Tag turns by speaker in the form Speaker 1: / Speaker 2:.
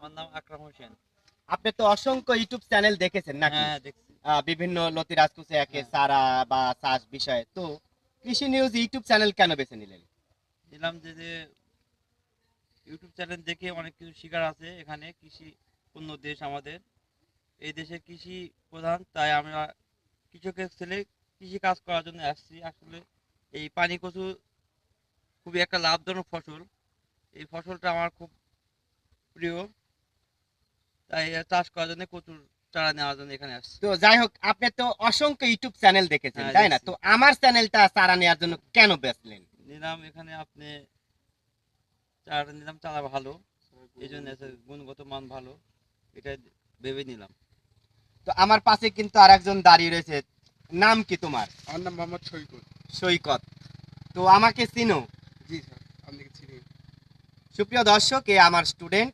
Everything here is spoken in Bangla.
Speaker 1: আমার নাম আকরাম হোসেন।
Speaker 2: আপনি তো অসংখ্য ইউটিউব চ্যানেল দেখেছেন নাকি?
Speaker 1: হ্যাঁ, দেখছি।
Speaker 2: বিভিন্ন লতি রাজকুচে একে
Speaker 1: হ্যাঁ,
Speaker 2: সারা বা চাষ বিষয়ে তো কৃষি নিউজ ইউটিউব চ্যানেল কেন বেছে নিলেন?
Speaker 1: দিলাম যে ইউটিউব চ্যানেল দেখে অনেক কিছু শিখার আছে। এখানে কৃষি পূর্ণ দেশ আমাদের। এই দেশে কৃষি প্রধান, তাই আমরা কৃষকের ছেলে কৃষি কাজ করার জন্য আসছি। আসলে এই পানি কচু খুবই একটা লাভজনক ফসল। এই ফসলটা আমার খুব প্রিয়, তাই এর চাষ করার জন্য কচুর চারা নেওয়ার জন্য এখানে আসছি।
Speaker 2: তো যাই হোক, আপনি তো অসংখ্য ইউটিউব চ্যানেল দেখেছেন
Speaker 1: হ্যাঁ,
Speaker 2: তাই না?
Speaker 1: দেখছি।
Speaker 2: তো আমার চ্যানেলটা চারা নেওয়ার জন্য কেন বেচলেন?
Speaker 1: নিলাম এখানে আপনি চারা নিলাম, চারা ভালো, এই জন্য গুণগত মান ভালো, এটা ভেবে নিলাম।
Speaker 2: তো আমার পাশে কিন্তু আর একজন দাঁড়িয়ে রয়েছে। নাম কি তোমার?
Speaker 3: আমার নাম মোহাম্মদ সৈকত।
Speaker 2: সৈকত। তো আমাকে চিনো?
Speaker 3: জি স্যার, আপনাকে চিনি।
Speaker 2: সুপ্রিয় দর্শক, এ আমার স্টুডেন্ট